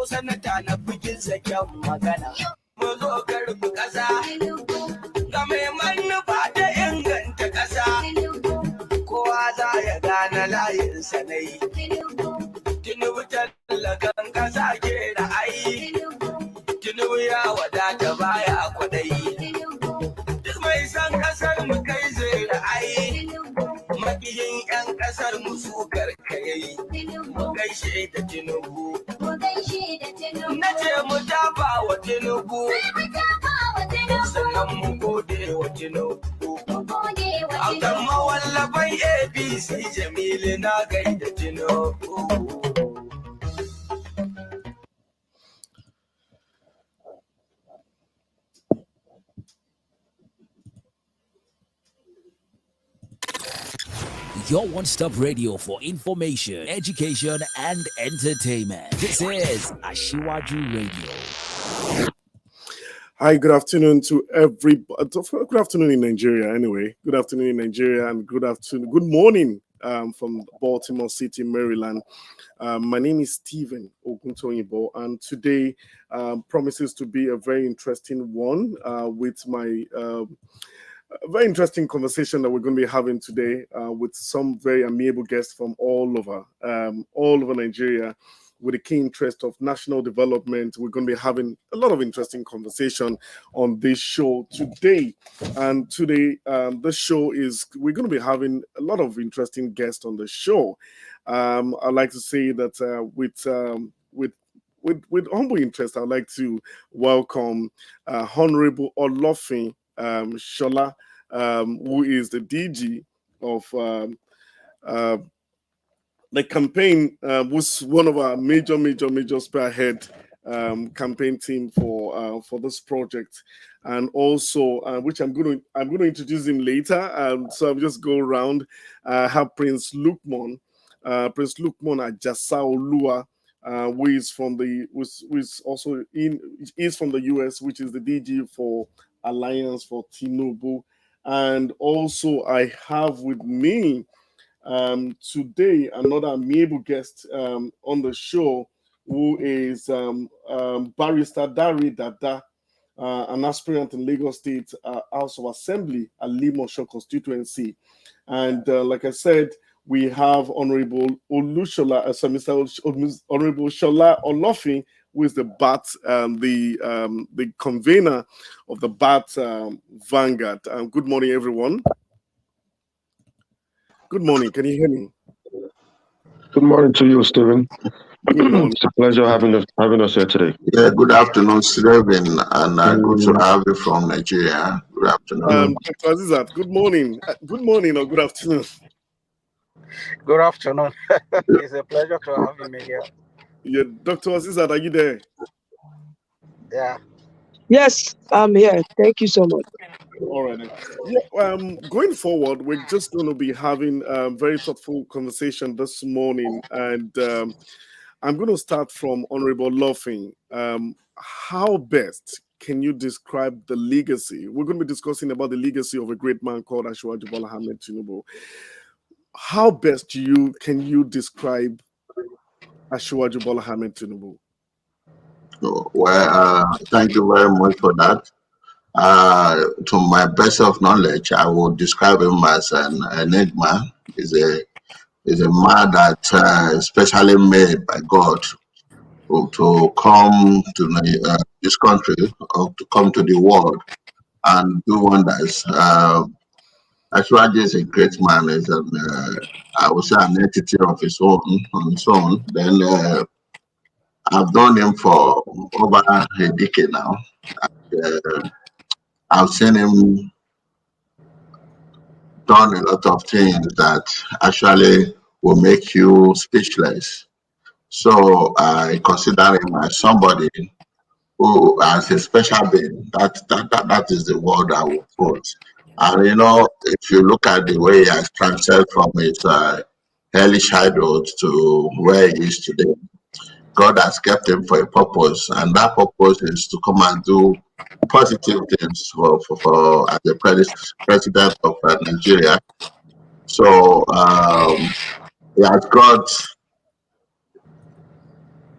sanata na bikin zaken magana. Mu zo karbi ƙasa, ga mai manufa ta inganta ƙasa. Kowa za ya gane layin sanai. Tinubu tallakan ƙasa ke da ai. Tinubu ya wadata baya kwaɗayi. Duk mai san ƙasar mu kai zai ra'ayi. Makiyin 'yan ƙasar mu su karkayayi. Mu gaishe da Tinubu. Na ce mu tafa wa Tinubu. Sannan mu gode wa Tinubu. Autan mawallafan ABC Jamilu na gaida Tinubu. Your one-stop radio for information, education, and entertainment. This is Asiwaju Radio. Hi, good afternoon to everybody. Good afternoon in Nigeria, anyway. Good afternoon in Nigeria, and good morning from Baltimore City, Maryland. My name is Stephen Oguntoyibo, and today promises to be a very interesting one with my very interesting conversation that we're going to be having today with some very amiable guests from all over Nigeria with a keen interest of national development. We're going to be having a lot of interesting conversation on this show today. And today, the show is, we're going to be having a lot of interesting guests on the show. I'd like to say that with humble interest, I'd like to welcome Honorable Olofin Shola, who is the DG of the campaign, was one of our major spearhead campaign team for this project, and also which I'm going to introduce him later. So I'll just go around. Have Prince Lukman Ajasa Olua, who is from the US, which is the DG for Alliance for Tinubu. And also I have with me today another amiable guest on the show, who is Barrister Dari Dada, an aspirant in Lagos State House of Assembly at Limosho constituency. And like I said, we have Honorable Honorable Shola Olofin, who is the BAT, the convener of the BAT Vanguard. Good morning, everyone. Good morning. Can you hear me? Good morning to you, Stephen. Good morning. It's a pleasure having us here today. Yeah, good afternoon, Stephen, and good to have you from Nigeria. Good afternoon. Dr. Azizat, good morning. Good morning or good afternoon. Good afternoon. It's a pleasure to have you here. Yeah, Dr. Azizat, are you there? Yeah. Yes, I'm here. Thank you so much. All right. Yeah, going forward, we're just going to be having a very thoughtful conversation this morning, and I'm going to start from Honorable Olofin. How best can you describe the legacy? We're going to be discussing about the legacy of a great man called Asiwaju Bola Ahmed Tinubu. How best can you describe Asiwaju Bola Ahmed Tinubu? Well, thank you very much for that. To my best of knowledge, I would describe him as an enigma. He's a man that especially made by God to come to this country, or to come to the world and do wonders. Asiwaju is a great man. Is I would say an entity of his own, on his own. Then I've known him for over a decade now. I've seen him done a lot of things that actually will make you speechless. So I consider him as somebody who has a special being. That is the word I will put. And if you look at the way he has transferred from his early childhood to where he is today, God has kept him for a purpose, and that purpose is to come and do positive things for as the president of Nigeria. So he has got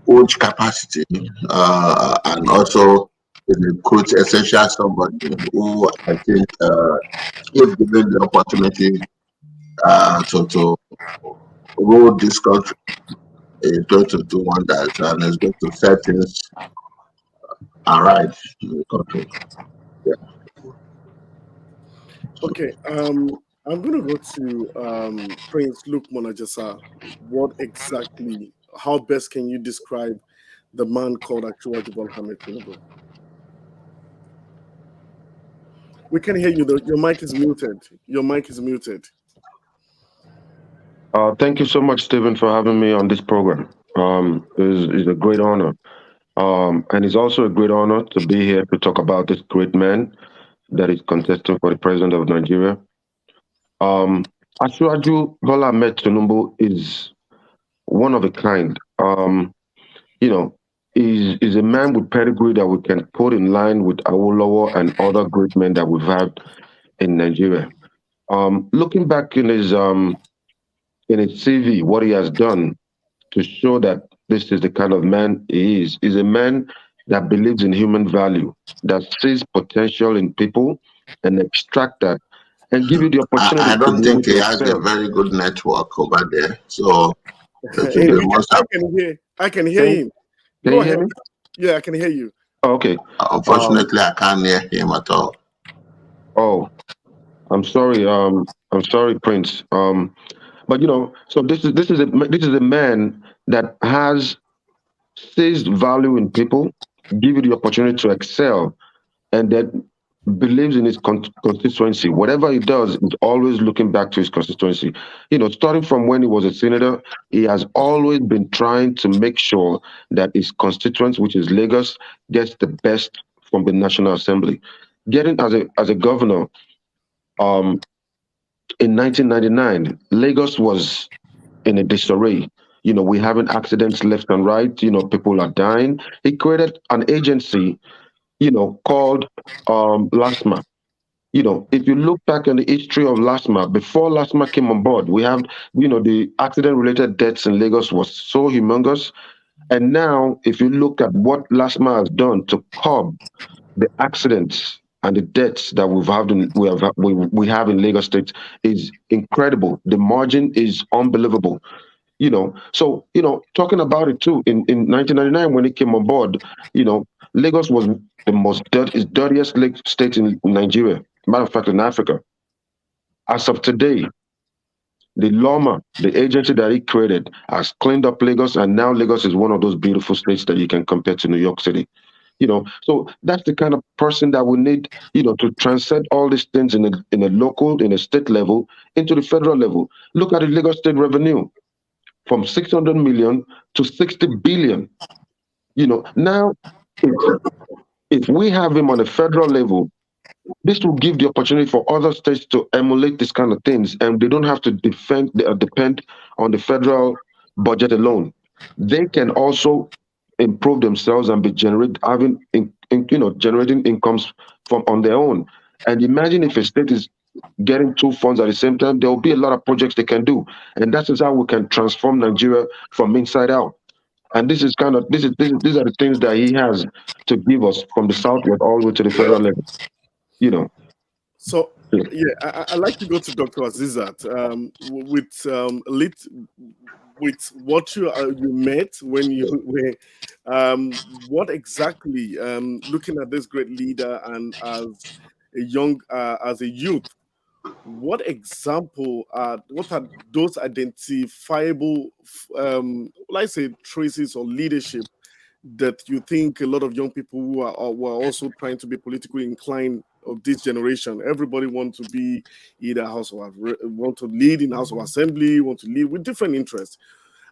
huge capacity, and also is a coach, essential somebody who I think, if given the opportunity to rule this country, is going to do wonders and is going to set things aright in the country. Yeah. Okay, I'm going to go to Prince Luke Monajasa. What exactly, how best can you describe the man called Asiwaju Bola Ahmed Tinubu? We can hear you, though. Your mic is muted. Your mic is muted. Thank you so much, Stephen, for having me on this program. It's a great honor. And it's also a great honor to be here to talk about this great man that is contesting for the president of Nigeria. Asiwaju Bola Ahmed Tinubu is one of a kind. You know, is a man with pedigree that we can put in line with Awolowo and other great men that we've had in Nigeria. Looking back in his CV, what he has done to show that this is the kind of man he is a man that believes in human value, that sees potential in people and extract that and give you the I opportunity to don't be able think he to has a excel. very good network over there. So it will Hey, be most I can hear Can, him. can Go you hear ahead. me? Yeah, I can hear you. Oh, okay. Um, unfortunately I can't hear him at all. oh, I'm sorry. I'm sorry, Prince. But so this is a man that has sees value in people, give you the opportunity to excel, and that believes in his constituency. Whatever he does is always looking back to his constituency. Starting from when he was a senator, he has always been trying to make sure that his constituents, which is Lagos, gets the best from the National Assembly. Getting as a governor, um, in 1999, Lagos was in a disarray. We're having accidents left and right. People are dying. He created an agency, called LASTMA. If you look back on the history of LASTMA, before LASTMA came on board, we have, the accident-related deaths in Lagos was so humongous. And now, if you look at what LASTMA has done to curb the accidents and the deaths that we have in Lagos State is incredible. The margin is unbelievable. So talking about it too, in 1999 when it came on board, Lagos was the dirtiest state in Nigeria. Matter of fact, in Africa. As of today, the LAMA, the agency that he created, has cleaned up Lagos, and now Lagos is one of those beautiful states that you can compare to New York City. So that's the kind of person that we need, to transcend all these things in a local, in a state level, into the federal level. Look at the Lagos state revenue from 600 million to 60 billion. Now, if we have him on a federal level, this will give the opportunity for other states to emulate these kind of things, and they don't have to depend on the federal budget alone. They can also improve themselves and be generating incomes from on their own. And imagine if a state is getting two funds at the same time, there will be a lot of projects they can do, and that is how we can transform Nigeria from inside out. And this is kind of these are the things that he has to give us from the southwest all the way to the federal level. You know. So, Yeah. yeah, I like to go to Dr. Azizat with what you met when you were. What exactly, looking at this great leader and as a youth, what what are those identifiable, let's say, traces or leadership that you think a lot of young people who are also trying to be politically inclined of this generation? Everybody want to be either want to lead in House of Assembly, want to lead with different interests.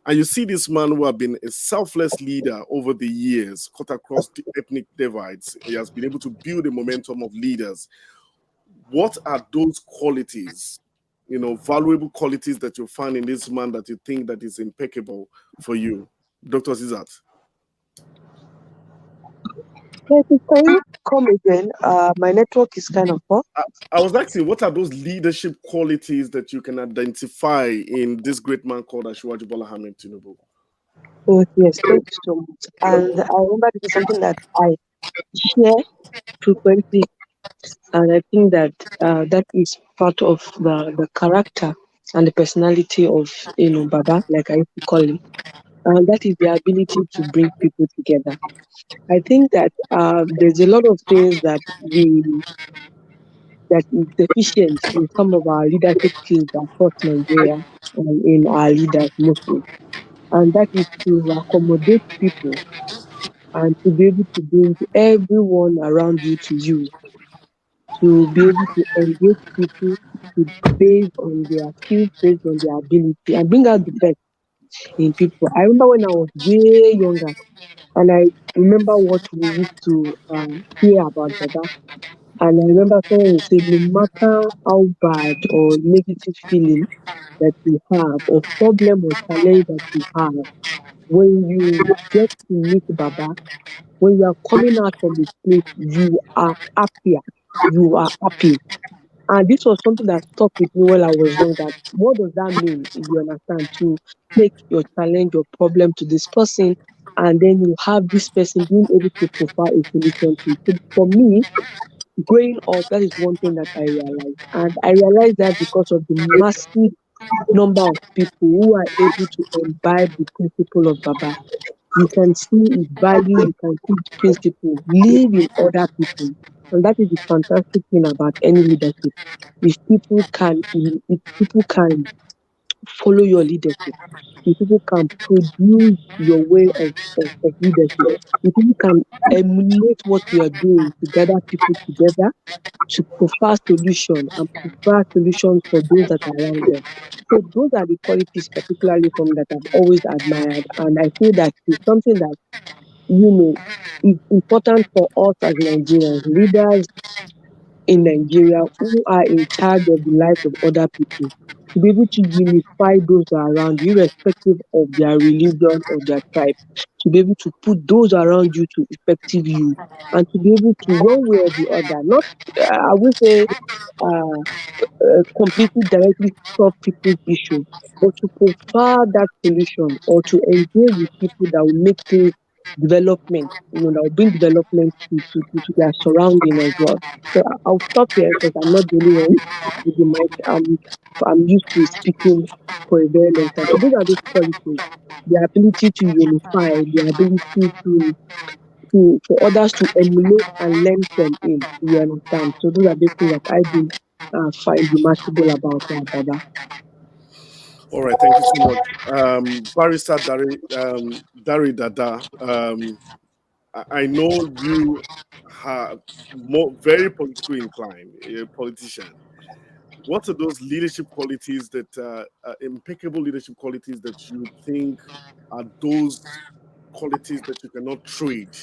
And you see this man who have been a selfless leader over the years, cut across the ethnic divides. He has been able to build a momentum of leaders. What are those qualities, valuable qualities that you find in this man that you think that is impeccable for you, Dr. Zizat? Can you come again? My network is kind of poor. I was asking, what are those leadership qualities that you can identify in this great man called Asiwaju Bola Ahmed Tinubu? Oh, yes, thank you so much. And I remember this is something that I share frequently, and I think that that is part of the character and the personality of Baba, like I used to call him, and that is the ability to bring people together. I think that there's a lot of things that is deficient in some of our leadership skills across Nigeria and in our leaders mostly, and that is to accommodate people and to be able to bring everyone around you to you, to be able to engage people based on their skills, based on their ability, and bring out the best in people. I remember when I was way younger, and I remember what we used to hear about Baba. And I remember someone would say, no matter how bad or negative feeling that you have, or problem or challenge that you have, when you get to meet Baba, when you are coming out from the place, you are happier. You are happy. And this was something that stuck with me while I was young. That what does that mean? You understand, to take your challenge or problem to this person, and then you have this person being able to provide a solution to it. So for me, growing up, that is one thing that I realized. And I realized that because of the massive number of people who are able to imbibe the principle of Baba. You can see his value, you can see his principle live in other people. And that is the fantastic thing about any leadership. If people can follow your leadership, if people can produce your way of leadership, if people can emulate what you are doing to gather people together, to provide solution and provide solutions for those that are around them. So those are the qualities particularly from that I've always admired. And I feel that it's something that, is important for us as Nigerians, leaders in Nigeria who are in charge of the lives of other people, to be able to unify those around you, irrespective of their religion or their tribe, to be able to put those around you to effective use, and to be able to, one way or the other, not, I would say, uh, completely directly solve people's issue, but to provide that solution or to engage with people that will make things development, that will bring development to their surrounding as well. So I'll stop here because I'm not the only one with the mic. I'm used to speaking for a very long time. So those are those qualities: the ability to unify, the ability for others to emulate and learn from him. You understand? So those are the things that I do find remarkable about Baba. All right, thank you so much. Barrister Dari Dada, I know you have very politically inclined, a politician. What are those leadership qualities that impeccable leadership qualities that you think are those qualities that you cannot trade?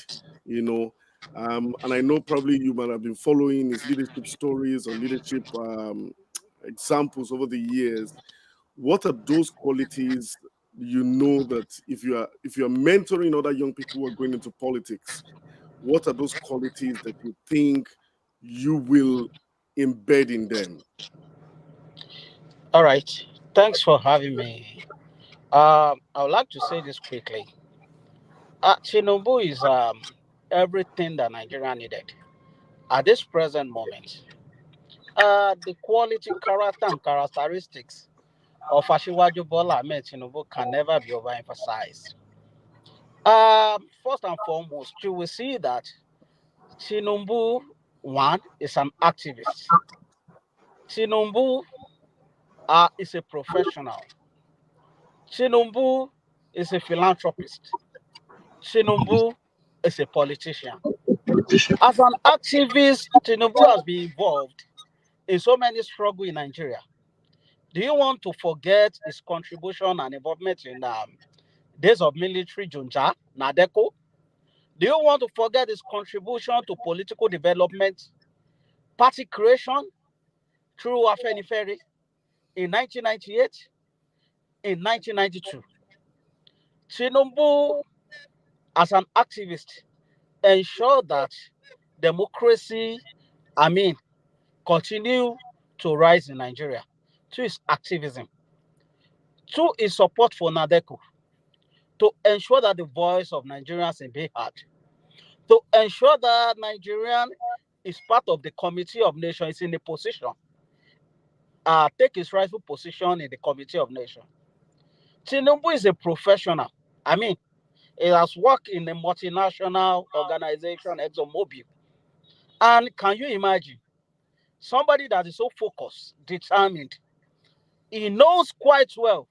You know, and I know probably you might have been following his leadership stories or leadership examples over the years. What are those qualities that if you're mentoring other young people who are going into politics, what are those qualities that you think you will embed in them? All right. Thanks for having me. I would like to say this quickly. Tinubu is everything that Nigeria needed at this present moment. The quality, character, and characteristics of Asiwaju Bola Ahmed Tinubu can never be overemphasized. First and foremost, you will see that Tinubu, one, is an activist. Tinubu is a professional. Tinubu is a philanthropist. Tinubu is a politician. Politician. As an activist, Tinubu has been involved in so many struggles in Nigeria. Do you want to forget his contribution and involvement in days of military junta, Nadeko? Do you want to forget his contribution to political development, party creation through Afenifere in 1998, in 1992? Tinubu, as an activist, ensured that democracy, I mean, continue to rise in Nigeria. Through his activism, through his support for Nadeko, to ensure that the voice of Nigerians is being heard, to ensure that Nigerian is part of the Committee of Nations, is in a position, take his rightful position in the Committee of Nations. Tinubu is a professional. I mean, he has worked in a multinational organization, ExxonMobil. And can you imagine somebody that is so focused, determined? He knows quite well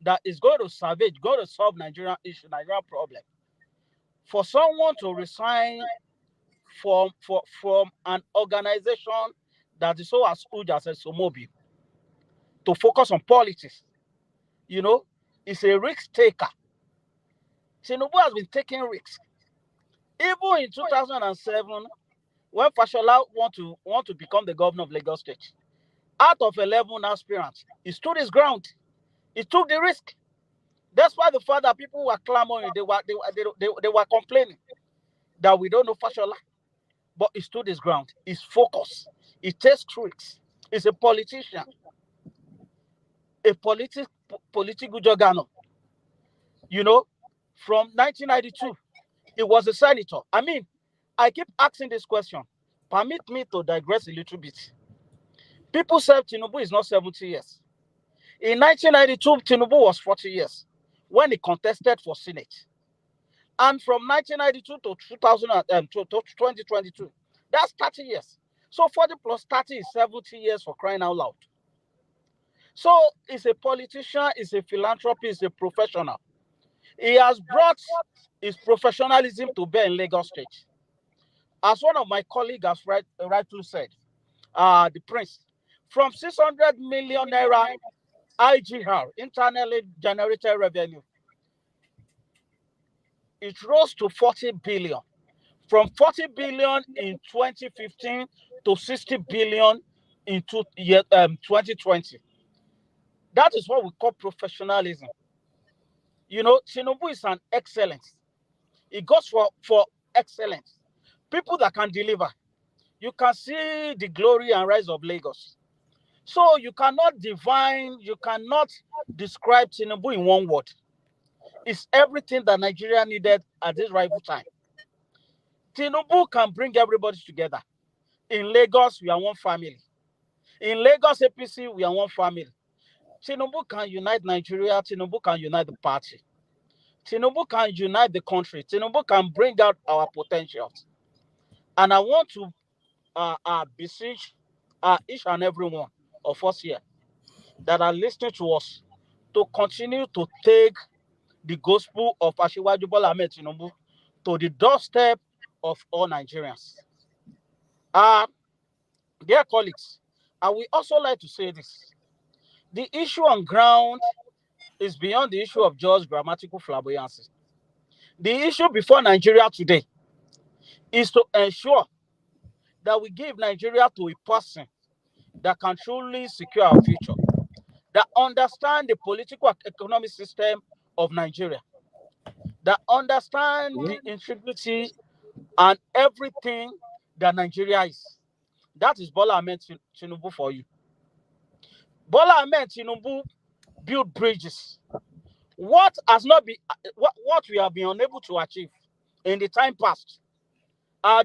that it's going to salvage, going to solve Nigerian issue, Nigerian problem. For someone to resign from an organization that is so as huge as ExxonMobil to focus on politics, is a risk taker. Tinubu has been taking risks. Even in 2007, when Fashola want to become the governor of Lagos State, out of 11 aspirants, he stood his ground. He took the risk. That's why the fact that people were clamoring, they were complaining that we don't know Fashola. But he stood his ground. He's focused. He takes risks. He's a politician. A political juggernaut. From 1992, he was a senator. I mean, I keep asking this question. Permit me to digress a little bit. People said Tinubu is not 70 years. In 1992, Tinubu was 40 years when he contested for Senate. And from 1992 to 2022, that's 30 years. So 40 plus 30 is 70 years, for crying out loud. So he's a politician, he's a philanthropist, he's a professional. He has brought his professionalism to bear in Lagos State. As one of my colleagues has rightly said, the prince, from 600 million naira IGR, internally generated revenue, it rose to 40 billion. From 40 billion in 2015 to 60 billion in 2020. That is what we call professionalism. Tinubu is an excellence. It goes for excellence. People that can deliver. You can see the glory and rise of Lagos. So you cannot describe Tinubu in one word. It's everything that Nigeria needed at this rival time. Tinubu can bring everybody together. In Lagos, we are one family. In Lagos APC, we are one family. Tinubu can unite Nigeria. Tinubu can unite the party. Tinubu can unite the country. Tinubu can bring out our potentials. And I want to beseech each and every one of us here that are listening to us to continue to take the gospel of Asiwaju Bola Ahmed Tinubu to the doorstep of all Nigerians. Dear colleagues, I would also like to say this. The issue on ground is beyond the issue of just grammatical flamboyancy. The issue before Nigeria today is to ensure that we give Nigeria to a person that can truly secure our future, that understand the political and economic system of Nigeria, that understand the integrity and everything that Nigeria is. That is Bola Ahmed Tinubu for you. Bola Ahmed Tinubu built bridges. What has not been, what we have been unable to achieve in the time past,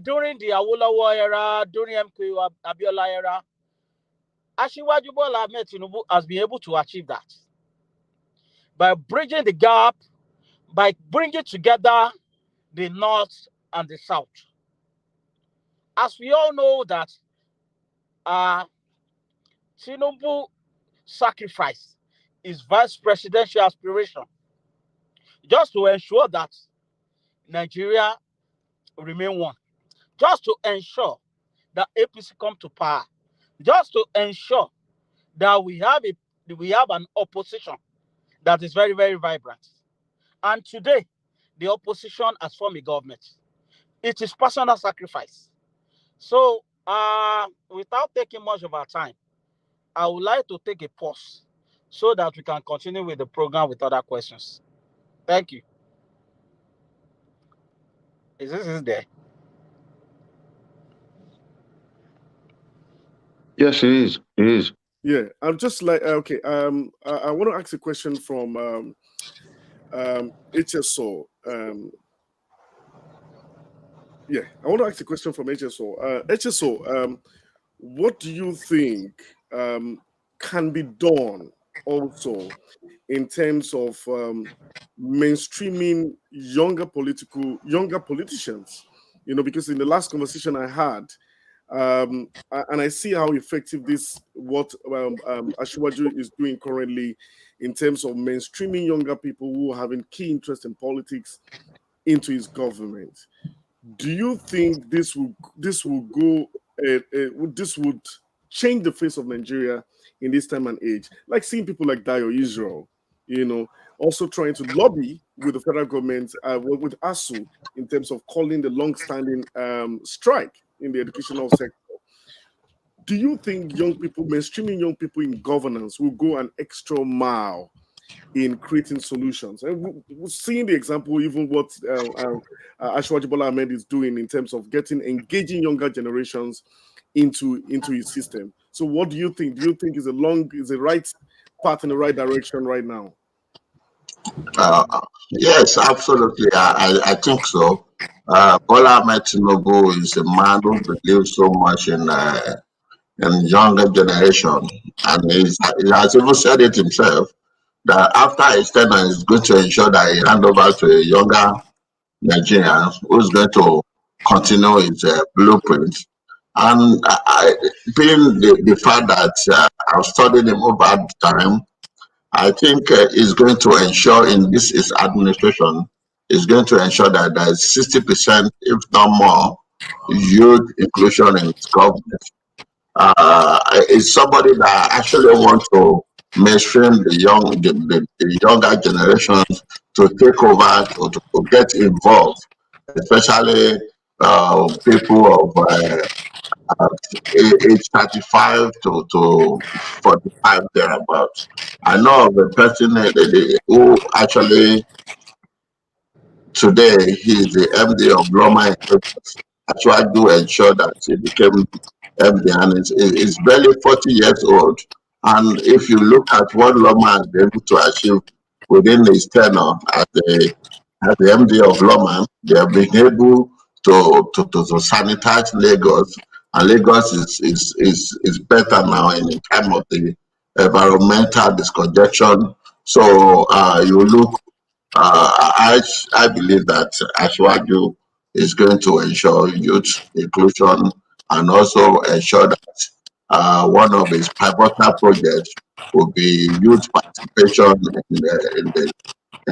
during the Awolowo era, during MK Abiola era, Asiwaju Bola Ahmed Tinubu has been able to achieve that by bridging the gap, by bringing together the North and the South. As we all know that Tinubu sacrifice his vice presidential aspiration just to ensure that Nigeria remain one, just to ensure that APC come to power, just to ensure that we have an opposition that is very, very vibrant. And today, the opposition has formed a government. It is personal sacrifice. So, without taking much of our time, I would like to take a pause so that we can continue with the program with other questions. Thank you. Is this there? Yes, it is. It is. Yeah, I'm just like okay. I want to ask a question from HSO. Yeah, I want to ask a question from HSO. HSO, what do you think can be done also in terms of mainstreaming younger politicians? You know, because in the last conversation I had, and I see how effective this what Asiwaju is doing currently in terms of mainstreaming younger people who are having key interest in politics into his government. Do you think this will go this would change the face of Nigeria in this time and age? Like seeing people like Dio Israel, you know, also trying to lobby with the federal government, with ASU, in terms of calling the long-standing strike in the educational sector. Do you think young people, mainstreaming young people in governance, will go an extra mile in creating solutions? And we're seeing the example, even what Ashwaji Bola Ahmed is doing in terms of engaging younger generations into his system. So, what do you think? Do you think is the right path in the right direction right now? Yes, absolutely. I think so. Bola Ahmed Tinubu is a man who believes so much in younger generation, and he has even said it himself that after his tenure, he's going to ensure that he hand over to a younger Nigerian who's going to continue his blueprint. And being the fact that I've studied him over time, I think is going to ensure in this his administration is going to ensure that there is 60%, if not more, youth inclusion in its government. Is somebody that actually wants to mainstream the younger generations to take over to get involved, especially people of age 35 to 45 thereabouts. I know of a person who actually today he is the MD of Loma. I tried to ensure that he became MD, and is barely 40 years old. And if you look at what Loma has been able to achieve within his tenure as the MD of Loma, they have been able to sanitize Lagos, and Lagos is better now in time of the environmental discongestion. So you look I believe that Ashwaju is going to ensure youth inclusion and also ensure that one of his pivotal projects will be youth participation in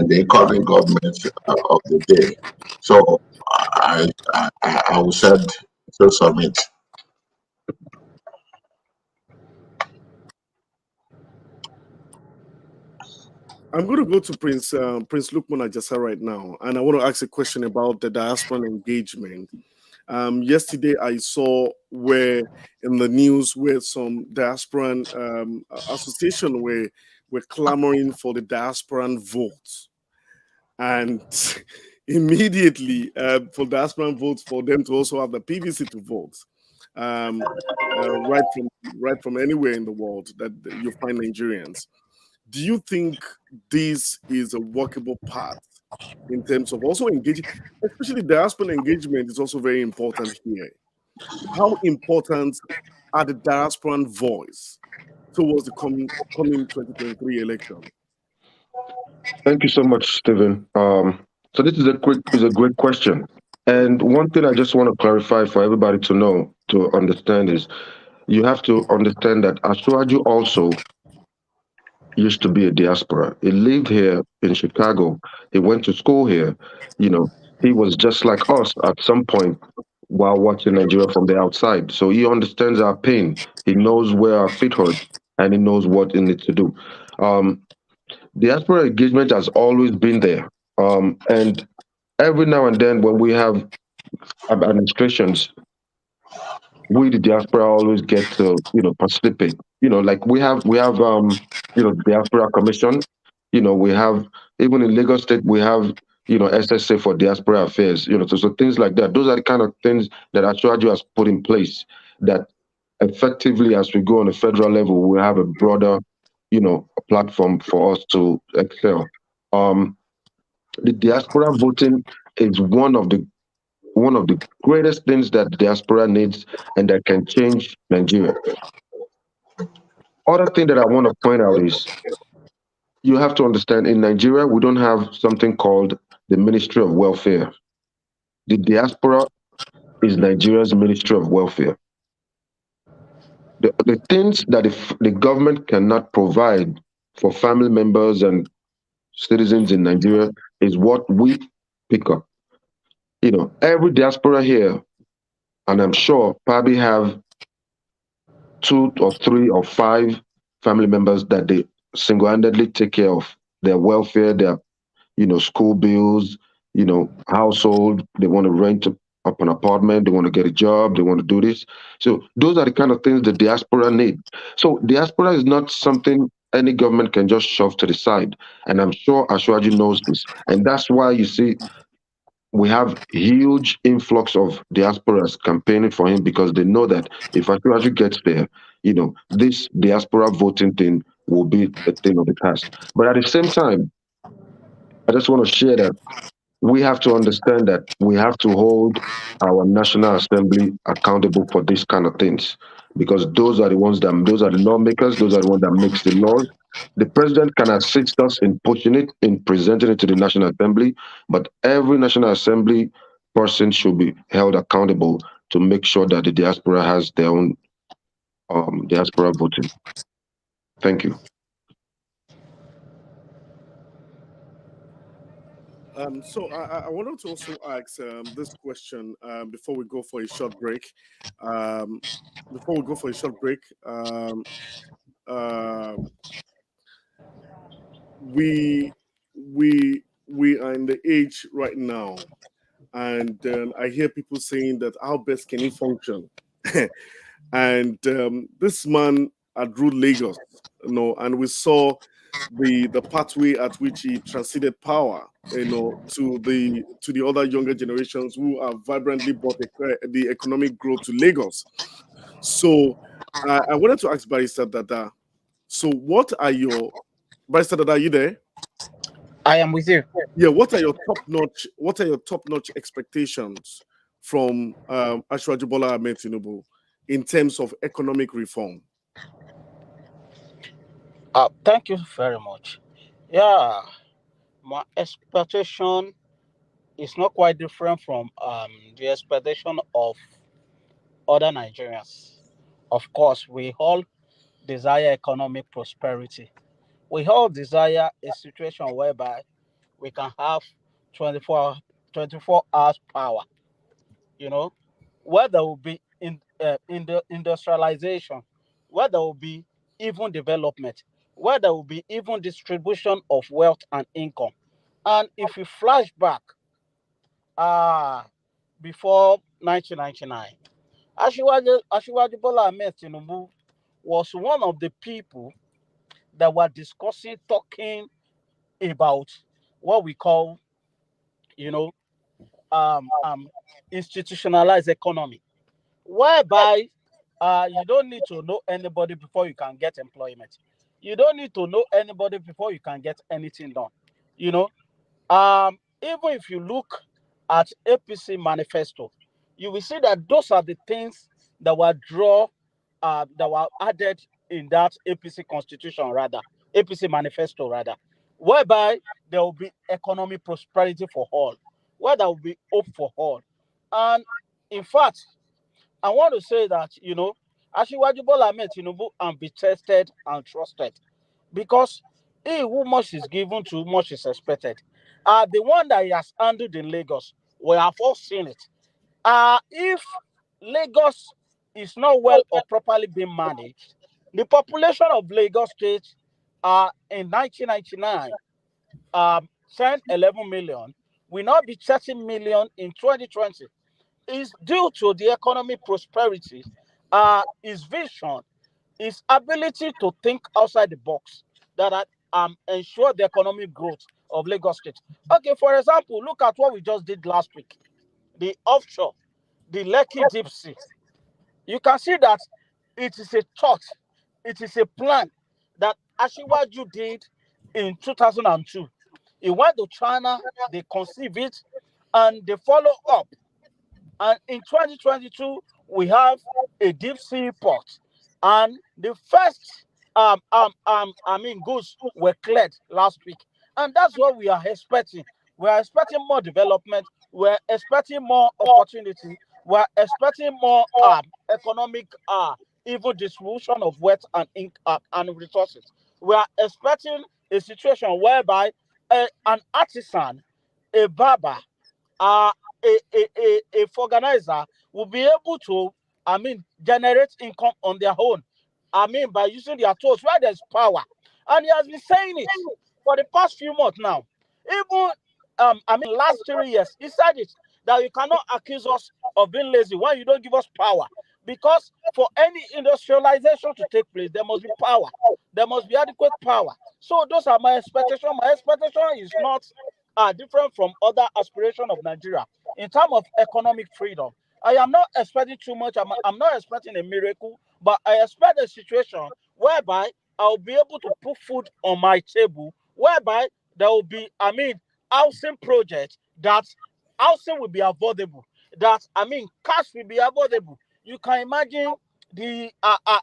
the incoming government of the day. So I will send to submit. I'm going to go to Prince Lukman Ajasa right now, and I want to ask a question about the diaspora engagement. Yesterday, I saw where in the news where some diasporan association were clamoring for the diasporan votes, and immediately for diasporan votes for them to also have the PVC to vote, um, right from anywhere in the world that you find Nigerians. Do you think this is a workable path in terms of also engaging, especially diaspora engagement is also very important here. How important are the diasporan voice towards the coming 2023 election? Thank you so much, Stephen. So this is a great question. And one thing I just want to clarify for everybody to know, to understand is you have to understand that Asuaju also used to be a diaspora. He lived here in Chicago. He went to school here. You know, he was just like us at some point while watching Nigeria from the outside. So he understands our pain. He knows where our feet hurt, and he knows what he needs to do. Um, Diaspora engagement has always been there. And every now and then when we have administrations, we the diaspora always get to participate. Like we have diaspora commission. We have, even in Lagos State, we have SSA for diaspora affairs. So things like that. Those are the kind of things that Ashwaju has put in place that effectively, as we go on a federal level, we have a broader platform for us to excel. The diaspora voting is one of the greatest things that the diaspora needs and that can change Nigeria. Other thing that I want to point out is you have to understand in Nigeria we don't have something called the Ministry of Welfare. The diaspora is Nigeria's Ministry of Welfare. The things that the government cannot provide for family members and citizens in Nigeria is what we pick up. Every diaspora here, and I'm sure probably have two or three or five family members that they single-handedly take care of their welfare, their school bills, household. They want to rent up an apartment. They want to get a job. They want to do this. So those are the kind of things the diaspora need. So diaspora is not something any government can just shove to the side. And I'm sure Ashwaji knows this. And that's why you see we have huge influx of diasporas campaigning for him because they know that if Ashwaji gets there, this diaspora voting thing will be a thing of the past. But at the same time, I just want to share that we have to understand that we have to hold our National Assembly accountable for these kind of things because those are the lawmakers, those are the ones that makes the laws. The president can assist us in pushing it, in presenting it to the National Assembly, but every National Assembly person should be held accountable to make sure that the diaspora has their own diaspora voting. Thank you. So I wanted to also ask this question before we go for a short break. Um, Before we go for a short break, uh, we we are in the age right now, and I hear people saying that how best can he function? And this man had ruled Lagos, and we saw the pathway at which he transcended power, to the other younger generations who have vibrantly brought the economic growth to Lagos. So I wanted to ask Barrister Dada. So what are your Barrister Dada? Are you there? I am with you. Yeah. What are your top notch expectations from Ashwaju Bola Ahmed Tinubu in terms of economic reform? Thank you very much. Yeah, my expectation is not quite different from the expectation of other Nigerians. Of course, we all desire economic prosperity. We all desire a situation whereby we can have 24, 24 hours power, you know, where there will be in the industrialization, where there will be even development, where there will be even distribution of wealth and income. And if we flash back, uh, before 1999, Asiwaju Bola Ahmed Tinubu was one of the people that were talking about what we call, you know, um, um, institutionalized economy, whereby you don't need to know anybody before you can get employment. You don't need to know anybody before you can get anything done. You know, even if you look at APC manifesto, you will see that those are the things that were added in that APC constitution, rather APC manifesto, rather, whereby there will be economic prosperity for all, where there will be hope for all, and in fact, I want to say that Asiwaju Bola Ahmed Tinubu and be tested and trusted because he who much is given to much is expected. The one that he has handled in Lagos, we have all seen it. If Lagos is not well or properly being managed, the population of Lagos State in 1999, 10, 11 million, will not be 30 million in 2020. Is due to the economic prosperity, his vision, his ability to think outside the box that ensure the economic growth of Lagos State. Okay, for example, look at what we just did last week, the offshore, the Lekki Deep Sea. You can see that it is a thought, it is a plan that Asiwaju did in 2002. It went to China, they conceive it, and they follow up. And in 2022, we have a deep sea port. And the first goods were cleared last week. And that's what we are expecting. We are expecting more development, we're expecting more opportunity, we're expecting more economic even distribution of wealth and and resources. We are expecting a situation whereby an artisan, a barber, uh, a organizer will be able to, generate income on their own. By using their tools where there's power. And he has been saying it for the past few months now. Even, last 3 years, he said it that you cannot accuse us of being lazy when you don't give us power. Because for any industrialization to take place, there must be power. There must be adequate power. So those are my expectations. My expectation is not different from other aspirations of Nigeria in terms of economic freedom. I am not expecting too much. I'm not expecting a miracle, but I expect a situation whereby I'll be able to put food on my table, whereby there will be, housing projects that housing will be affordable, that, cash will be affordable. You can imagine the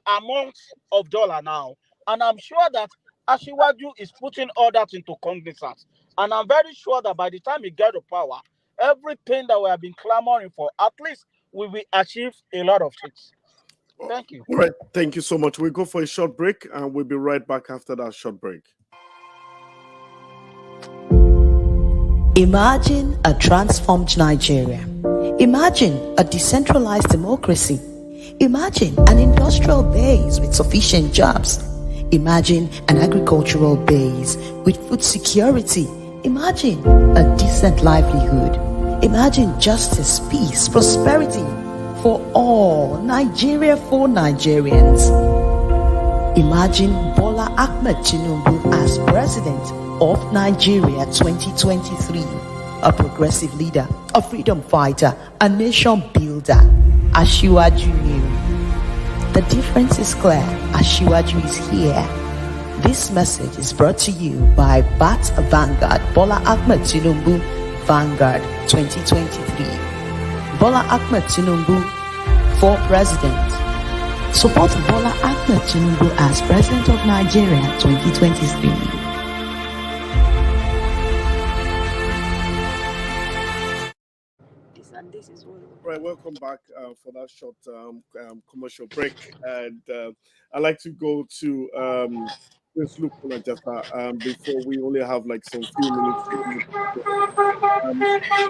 amount of dollar now, and I'm sure that Asiwaju is putting all that into cognizance. And I'm very sure that by the time he get to power, everything that we have been clamoring for, at least we will achieve a lot of things. Thank you. All right. Thank you so much. We'll go for a short break and we'll be right back after that short break. Imagine a transformed Nigeria. Imagine a decentralized democracy. Imagine an industrial base with sufficient jobs. Imagine an agricultural base with food security. Imagine a decent livelihood. Imagine justice, peace, prosperity for all. Nigeria for Nigerians. Imagine Bola Ahmed Tinubu as president of Nigeria 2023. A progressive leader, a freedom fighter, a nation builder. Asiwaju knew. The difference is clear. Asiwaju is here. This message is brought to you by BAT Vanguard, Bola Ahmed Tinubu Vanguard 2023. Bola Ahmed Tinubu for president. Support Bola Ahmed Tinubu as president of Nigeria 2023. Right, welcome back for that short commercial break. And I'd like to go to Prince Luke Jaffa before we only have like some few minutes. I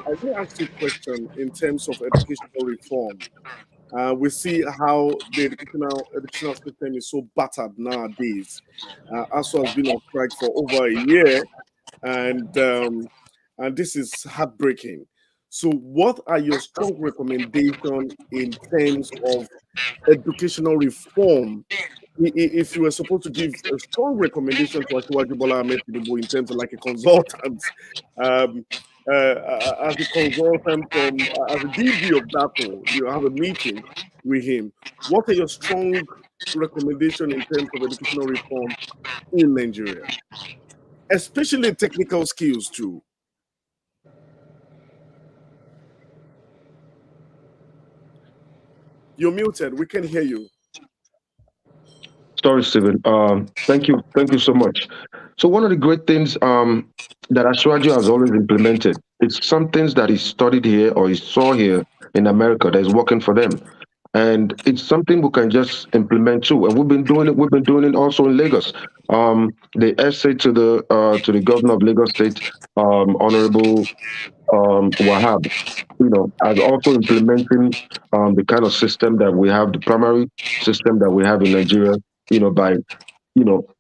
want to ask you a question in terms of educational reform. We see how the educational system is so battered nowadays. ASU has been on strike for over a year, and this is heartbreaking. So, what are your strong recommendations in terms of educational reform? If you were supposed to give a strong recommendation to Asiwaju Bola Ahmed Tinubu in terms of like a consultant, as a consultant from as a DG of DACO, you have a meeting with him. What are your strong recommendations in terms of educational reform in Nigeria, especially technical skills too? You're muted. We can hear you. Sorry, Stephen. Thank you so much. So one of the great things that Ashwaju has always implemented is some things that he studied here or he saw here in America that is working for them, and it's something we can just implement too. And we've been doing it. We've been doing it also in Lagos. The essay to the governor of Lagos State, Honorable Wahab, as also implementing the kind of system that we have, the primary system that we have in Nigeria, by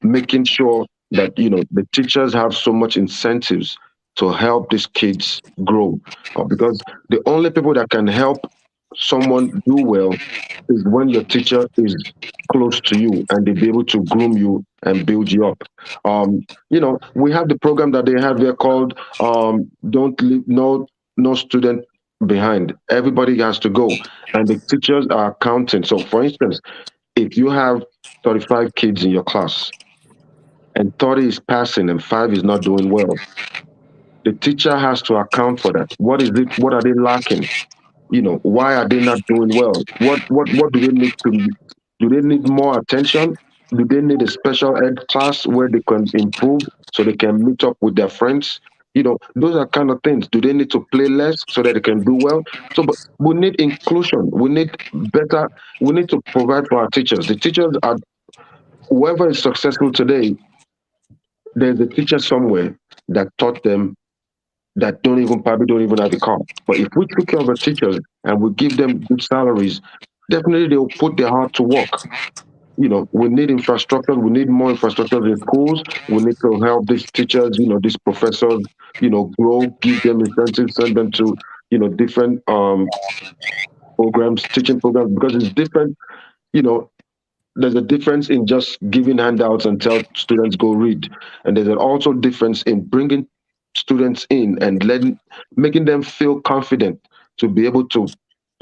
making sure that the teachers have so much incentives to help these kids grow, because the only people that can help someone do well is when your teacher is close to you and they be able to groom you and build you up. We have the program that they have there called "Don't Leave No Student Behind." Everybody has to go, and the teachers are counting. So, for instance, if you have 35 kids in your class and 30 is passing and 5 is not doing well, The teacher has to account for that. What is it? What are they lacking? Why are they not doing well? What do they need to? Do they need more attention? Do they need a special ed class where they can improve so they can meet up with their friends? Those are kind of things. Do they need to play less so that they can do well? So, but we need inclusion. We need better. We need to provide for our teachers. The teachers are whoever is successful today. There's a teacher somewhere that taught them that probably don't even have a car. But if we take care of our teachers and we give them good salaries, definitely they'll put their heart to work. We need infrastructure. We need more infrastructure in schools. We need to help these teachers, these professors, grow, give them incentives, send them to, different programs, teaching programs, because it's different, you know, there's a difference in just giving handouts and tell students go read, and there's an also difference in bringing students in and making them feel confident to be able to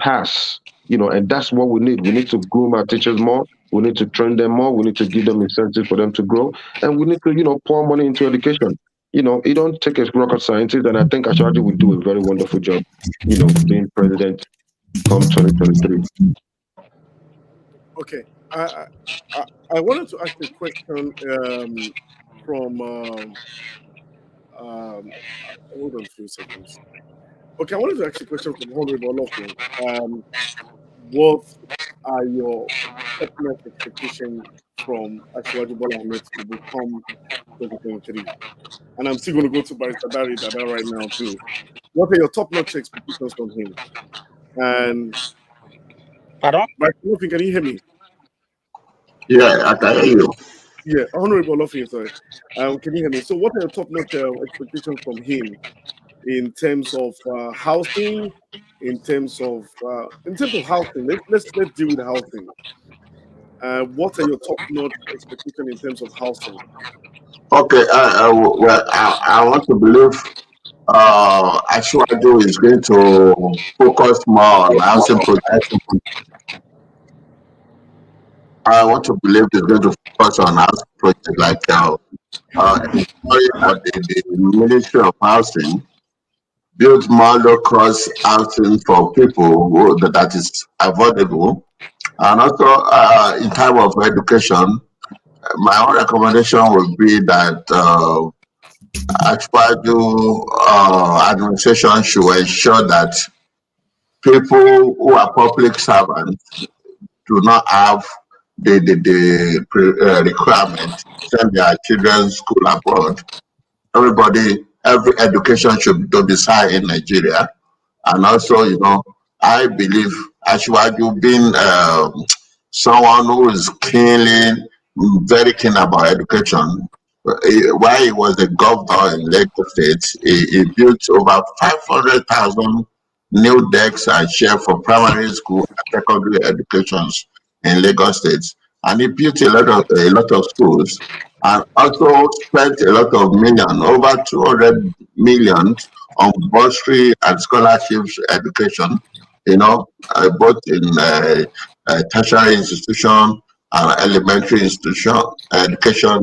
pass. And that's what we need. We need to groom our teachers more. We need to train them more. We need to give them incentives for them to grow, and we need to pour money into education. You don't take a rocket scientist, and I think Ashwaji will do a very wonderful job. Being president come 2023. Okay. I wanted to ask a question from hold on a few seconds. Okay, I wanted to ask a question from Honorable Olofin. What are your ultimate expectations from Asiwaju Bola Ahmed to become 2023? And I'm still going to go to Barrister Dari Dada right now too. What are your top-notch expectations from him? And Pardon? Barrister Olofin, can you hear me? Yeah, I can hear you. Yeah, Honorable Olofin, sorry. Can you hear me? So what are your top-notch expectations from him in terms of housing, in terms of housing? Let's deal with housing. What are your top-notch expectations in terms of housing? Okay, well, I want to believe Asiwaju is going to focus more on housing projects. I want to believe he's going to focus on housing projects like ensuring that the Ministry of Housing builds more low-cost housing for people that is affordable. And also, in terms of education, my own recommendation would be that Asiwaju administration should ensure that people who are public servants do not have the requirement to send their children to school abroad. Every education should be decided in Nigeria. And also, I believe Asiwaju being someone who is very keen about education. While he was the governor in Lagos State, he built over 500,000 new desks and chairs for primary school and secondary educations in Lagos State. And he built a lot of schools and also spent a lot of over 200 million on bursary and scholarships education, both in tertiary institution and elementary institution education,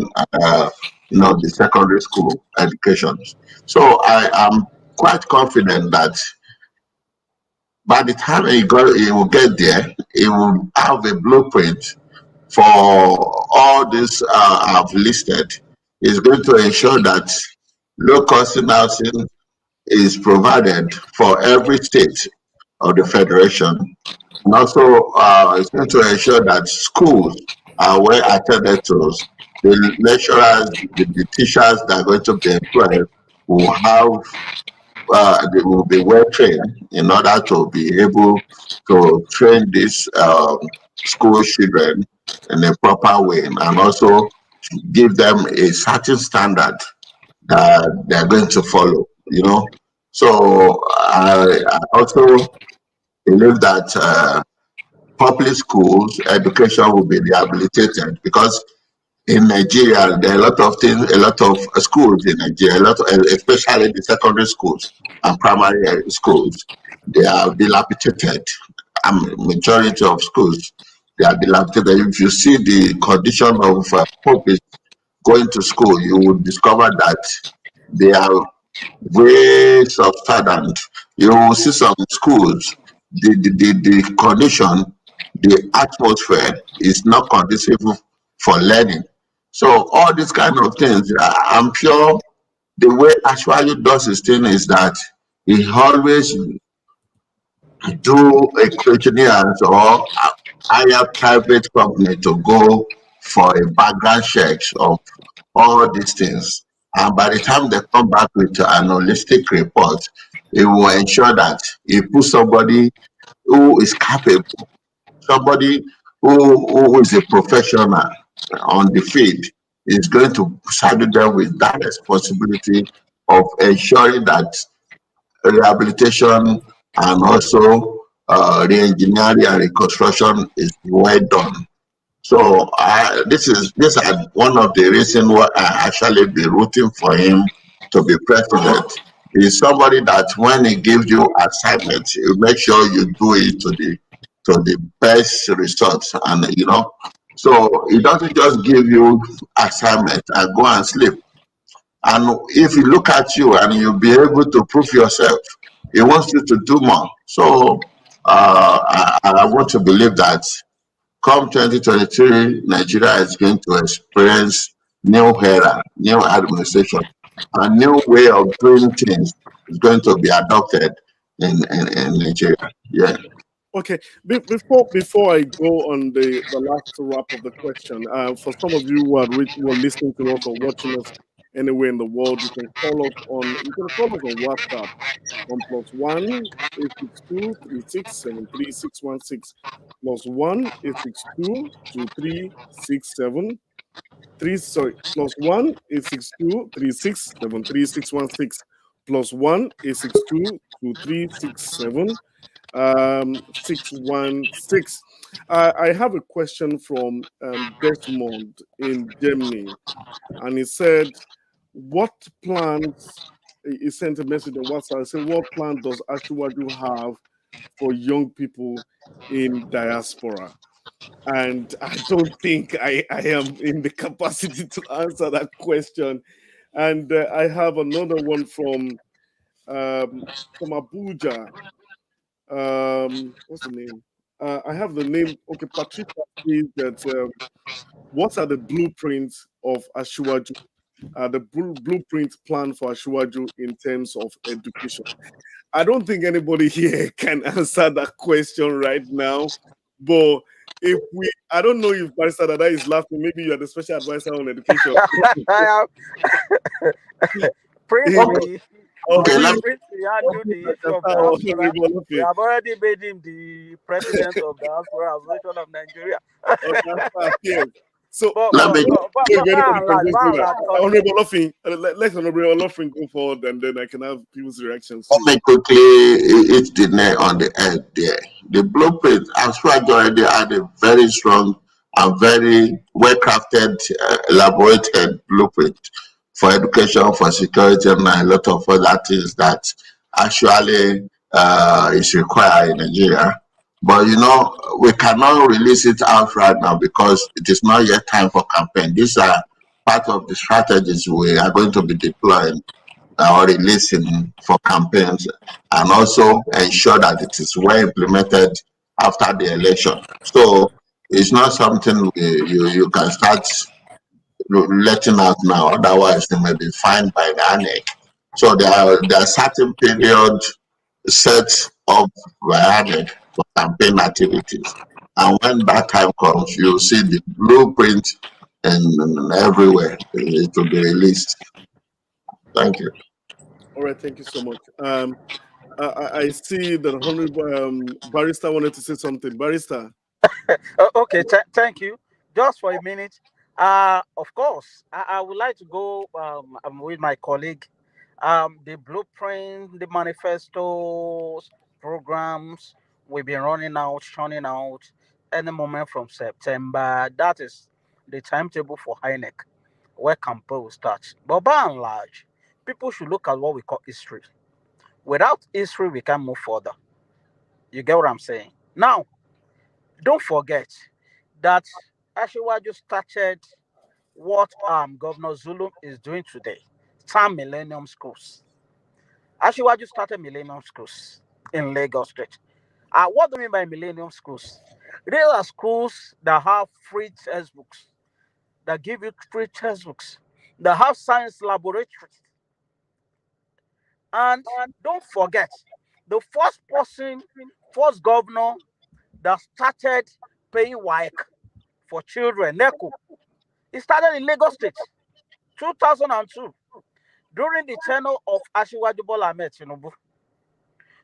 the secondary school educations. So I am quite confident that by the time he will get there, he will have a blueprint for all this I've listed. Is going to ensure that low-cost housing is provided for every state of the federation. And also, it's going to ensure that schools are well attended to. The lecturers, the teachers that are going to be employed will they will be well trained in order to be able to train these school children in a proper way, and also give them a certain standard that they're going to follow. So I also believe that public schools education will be rehabilitated, because in Nigeria there are a lot of things, a lot of schools in Nigeria, especially the secondary schools and primary schools, they are dilapidated. Majority of schools, they are dilapidated. If you see the condition of pupils going to school, you will discover that they are way substandard. You will see some schools, the condition, the atmosphere is not conducive for learning. So all these kind of things, I'm sure the way Ashwaju does his thing is that he always do a questionnaire or hire private company to go for a background check of all these things. And by the time they come back with an holistic report, it will ensure that he put somebody who is capable, somebody who is a professional on the field, is going to saddle them with that responsibility of ensuring that rehabilitation and also re-engineering and reconstruction is well done. So these are one of the reasons why I actually be rooting for him to be president. He's somebody that when he gives you assignments, you make sure you do it to the best results. And so he doesn't just give you assignment and go and sleep. And if you look at you and you'll be able to prove yourself, he wants you to do more. So I want to believe that come 2023, Nigeria is going to experience new era, new administration, a new way of doing things is going to be adopted in Nigeria. Yeah. Okay, before I go on the last wrap of the question, for some of you who are listening to us or watching us anywhere in the world, you can call us on WhatsApp on +1 862 367 3616 +1 862 237 +1 862 367 3616 +1 862 237 616. I have a question from Desmond in Germany, and he said, "What plans?" He sent a message on WhatsApp. He said, "What plan does Asiwaju have for young people in diaspora?" And I don't think I am in the capacity to answer that question. And I have another one from Abuja. What's the name? I have the name. Okay, Patricia says that what are the blueprints of Ashwaju? The blueprint plan for Ashwaju in terms of education. I don't think anybody here can answer that question right now. But I don't know if Barrister Dada is laughing. Maybe you are the special advisor on education. Prince, Okay, let me, Prince, we handle the issue of diaspora. We have already made him the president of the Diaspora Association of Nigeria. Yes. So let me Honorable Olofin, let Honorable Olofin go forward, and then I can have people's reactions let too. me quickly hit the nail on the head there. The blueprint, Aswad already had a very strong and very well crafted, elaborated blueprint for education, for security, and a lot of other things that actually is required in Nigeria. But we cannot release it out right now because it is not yet time for campaign. These are part of the strategies we are going to be deploying or releasing for campaigns, and also ensure that it is well implemented after the election. So it's not something you can start letting out now, otherwise they may be fined by the ANEC. So there are certain period set up by ANEC for campaign activities. And when that time comes, you'll see the blueprint and everywhere. It will be released. Thank you. All right, thank you so much. I see that Honorable Barrister wanted to say something. Barrister. Okay, thank you. Just for a minute. Of course, I would like to go with my colleague. The blueprint, the manifestos, programs we've been running out, churning out any moment from September. That is the timetable for INEC, where campaign will start. But by and large, people should look at what we call history. Without history, we can move further. You get what I'm saying? Now, don't forget that Ashiwaju started what Governor Zulum is doing today. 10 millennium schools. Asiwaju started Millennium Schools in Lagos State. What do I mean by Millennium Schools? These are schools that have free textbooks, that give you free textbooks, that have science laboratories. And don't forget, the first person, first governor that started paying WAEC for children, NECO, it started in Lagos State, 2002, during the tenure of Asiwaju Bola Ahmed Tinubu.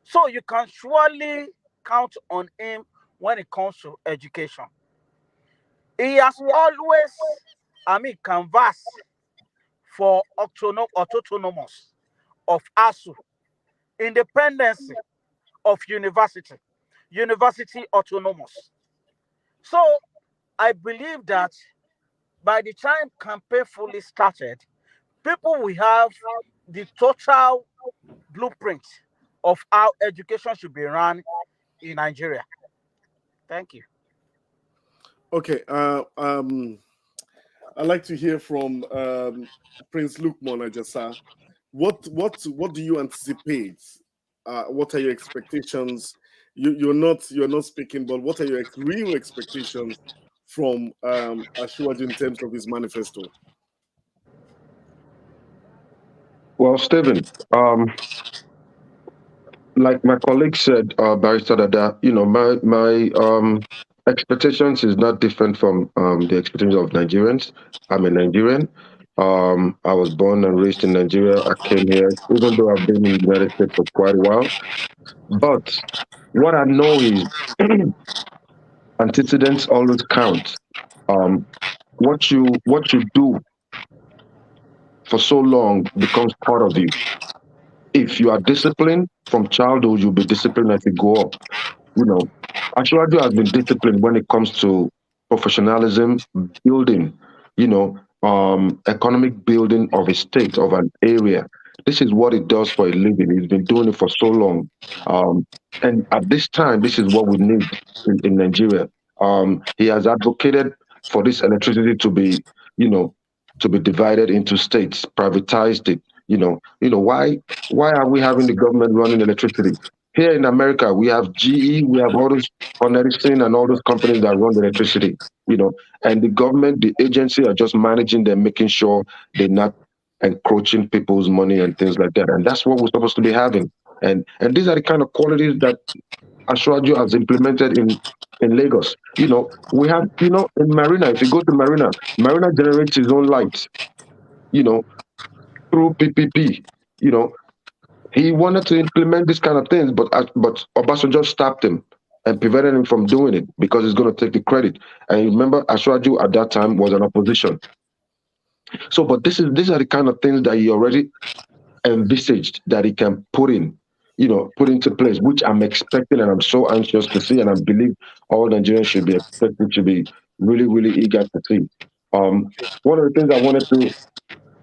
So you can surely count on him when it comes to education. He has always, canvassed for autonomous of ASU, independence of university autonomous. So I believe that by the time campaign fully started, people will have the total blueprint of how education should be run in Nigeria. Thank you. Okay. I'd like to hear from Prince Luke Monajasa. What do you anticipate? What are your expectations? You're not speaking, but what are your real expectations from Asiwaju in terms of his manifesto? Well, Stephen, like my colleague said, Barrister Dada, my expectations is not different from the expectations of Nigerians. I'm a Nigerian. I was born and raised in Nigeria. I came here, even though I've been in the United States for quite a while. But what I know is antecedents always count. Um, what you do for so long becomes part of you. If you are disciplined from childhood, you'll be disciplined as you go up. You know, Ashwaju has been disciplined when it comes to professionalism, building, economic building of a state, of an area. This is what it does for a living. He's been doing it for so long. Um, and at this time, this is what we need in Nigeria. He has advocated for this electricity to be, you know, to be divided into states, privatized it. Why are we having the government running electricity? Here in America, we have GE, we have all those Con Edison and all those companies that run the electricity, and the government, the agency are just managing them, making sure they're not encroaching people's money and things like that. And that's what we're supposed to be having. And these are the kind of qualities that Ashwaju has implemented in Lagos. We have, in Marina, if you go to Marina, Marina generates its own light, you know, through PPP. You know, he wanted to implement these kind of things, but Obasanjo stopped him and prevented him from doing it because he's going to take the credit. And remember, Ashwaju at that time was an opposition. So, but these are the kind of things that he already envisaged that he can put into place, which I'm expecting and I'm so anxious to see, and I believe all Nigerians should be expected to be really, really eager to see. One of the things I wanted to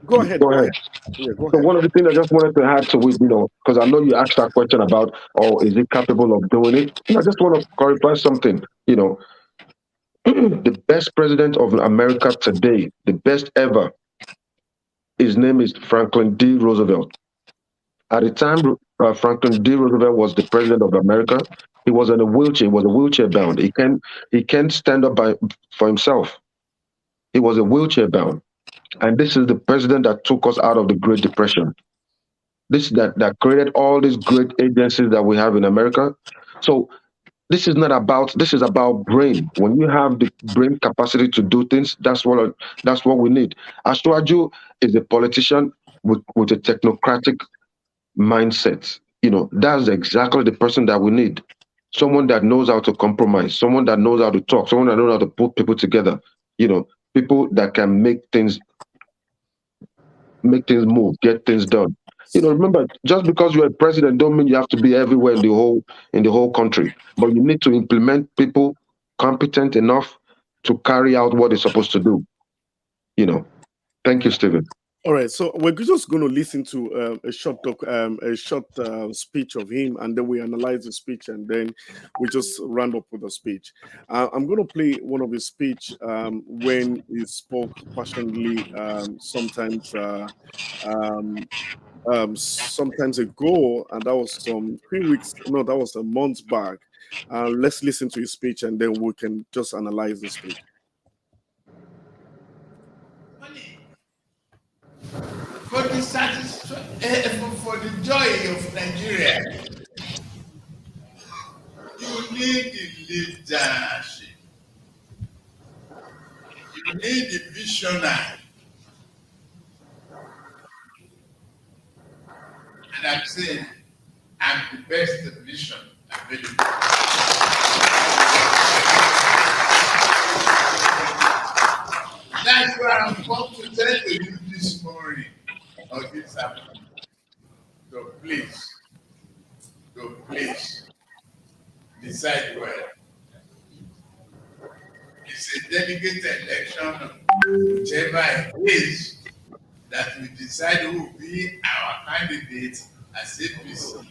Go ahead. go Go ahead. ahead. Yeah, go So ahead. one of the things I just wanted to add to it, because I know you asked that question about, oh, is he capable of doing it? I just want to clarify something. The best president of America today, the best ever, his name is Franklin D. Roosevelt. At the time Franklin D. Roosevelt was the president of America, he was in a wheelchair. He was a wheelchair bound. He can't stand up for himself. He was a wheelchair bound, and this is the president that took us out of the Great Depression. That created all these great agencies that we have in America. So this is about brain. When you have the brain capacity to do things, that's what we need. Ashwaju is a politician with a technocratic mindset. That's exactly the person that we need. Someone that knows how to compromise, someone that knows how to talk, someone that knows how to put people together, people that can make things move, get things done. Remember, just because you're a president don't mean you have to be everywhere in the whole country. But you need to implement people competent enough to carry out what they're supposed to do. Thank you, Stephen. All right, so we're just going to listen to a short speech of him, and then we analyze the speech, and then we just round up with the speech. I'm going to play one of his speech when he spoke passionately, sometimes sometimes ago, and that was some 3 weeks. No, that was a month back. Let's listen to his speech, and then we can just analyze the speech. For the for the joy of Nigeria, you need the leadership. You need the visionary. And I'm saying I'm the best vision available. That's why I'm come to tell you this morning or this afternoon. So please decide well. It's a delegate election, whichever it is, that we decide who will be our candidate as APC.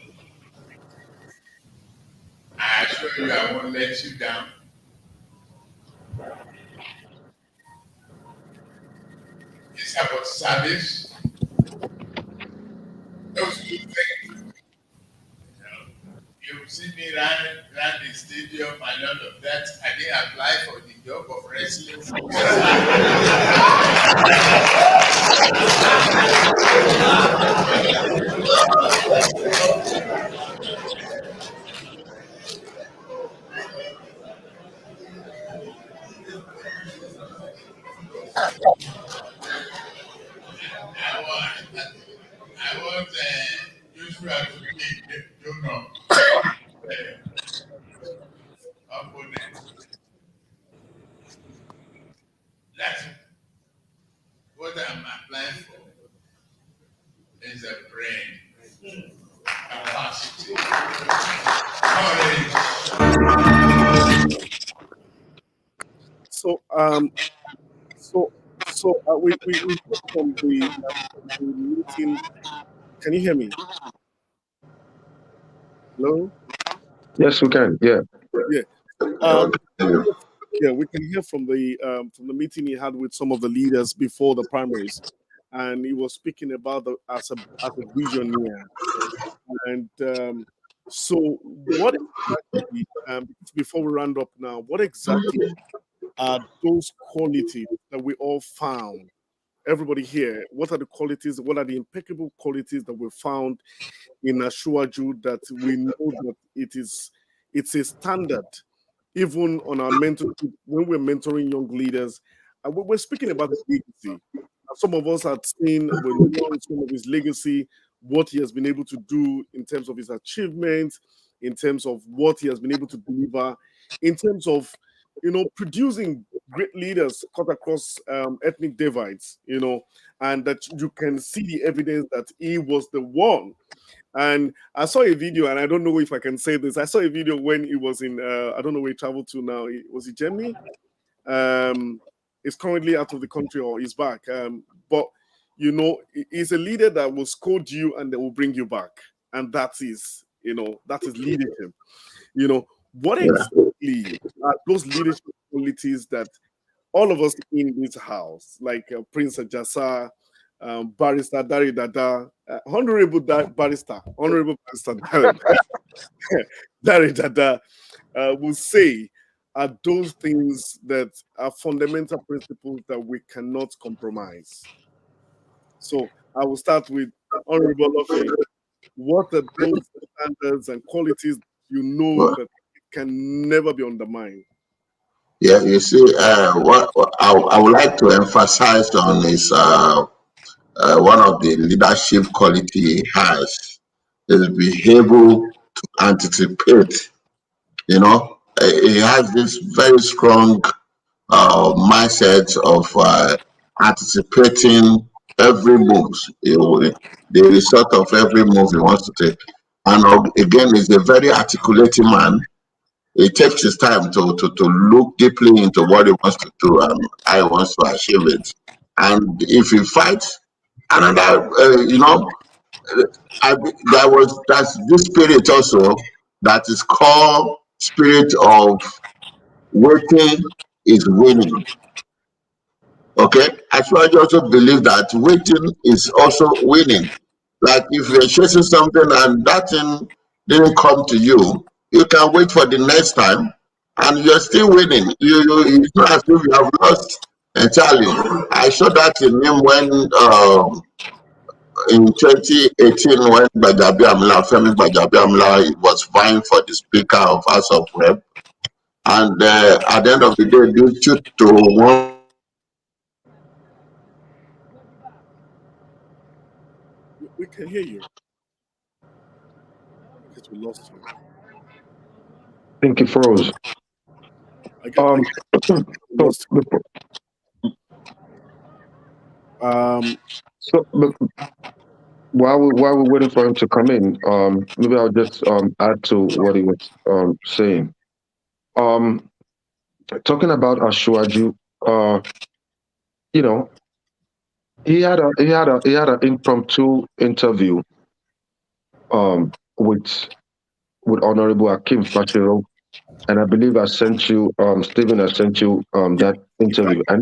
I assure you I won't let you down. It's about service. Those two things. You see me run the stadium and all of that. I didn't apply for the job of wrestling. I want Joshua to be donor. Opponent. That's what I'm applying for. Is a brain capacity. We heard from the meeting. Can you hear me? Hello? Yes, we can. Yeah. Yeah. Yeah, we can hear from the meeting he had with some of the leaders before the primaries, and he was speaking about as a visionary. And so, what exactly? Before we round up now, what exactly are those qualities that we all found? Everybody here, what are the qualities? What are the impeccable qualities that we found in Asiwaju that we know that it's a standard, even on our mentorship when we're mentoring young leaders? And we're speaking about the legacy. Some of us had seen, we know some of his legacy, what he has been able to do in terms of his achievements, in terms of what he has been able to deliver, in terms of producing great leaders cut across ethnic divides, and that you can see the evidence that he was the one. And I saw a video, and I don't know if I can say this. I saw a video when he was in, I don't know where he traveled to now. Was he Germany? He's currently out of the country or he's back. But, he's a leader that will scold you and they will bring you back. And that is leadership. What exactly are those leadership qualities that all of us in this house, like Prince Ajasa, Barrister Dari Dada, Honorable Barrister Dari Dada, will say are those things that are fundamental principles that we cannot compromise. So I will start with Honorable Luffy. What are those standards and qualities that can never be undermined? Yeah, you see, what I would like to emphasize on is one of the leadership quality he has is be able to anticipate. He has this very strong mindset of anticipating every move, the result of every move he wants to take. And again, he's a very articulating man. It takes his time to look deeply into what he wants to do and how he wants to achieve it. And if he fights, another, that's this spirit also that is called spirit of waiting is winning. Okay, I also believe that waiting is also winning. Like if you're chasing something and that thing didn't come to you, you can wait for the next time, and you're still winning. It's not as if you have lost entirely. I saw that in him when in 2018 when Femi Gbajabiamila was vying for the Speaker of House of Rep, and at the end of the day, due to one. We can hear you. Because we lost you. I think it froze. I So, lost the- you. so while we're waiting for him to come in, maybe I'll just add to what he was saying. Um, Talking about Ashwaju, uh, you know, he had an impromptu interview with Honorable Akim Fashiro, and I believe I sent you, Stephen, I sent you that interview. And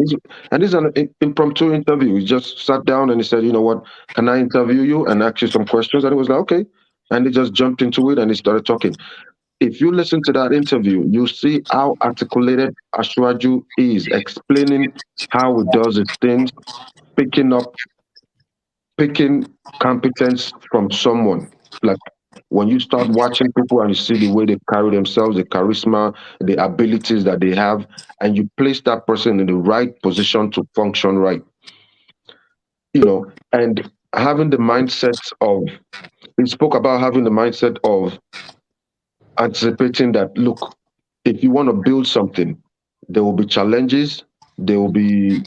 this is an impromptu interview. He just sat down and he said, you know what, can I interview you and ask you some questions? And he was like, okay. And he just jumped into it and he started talking. If you listen to that interview, you see how articulated Ashwaju is, explaining how he does his things, picking up, picking competence from someone. Like when you start watching people and you see the way they carry themselves, the charisma, the abilities that they have, and you place that person in the right position to function right, and having the mindset of, he spoke about having the mindset of anticipating that, look, if you want to build something, there will be challenges, there will be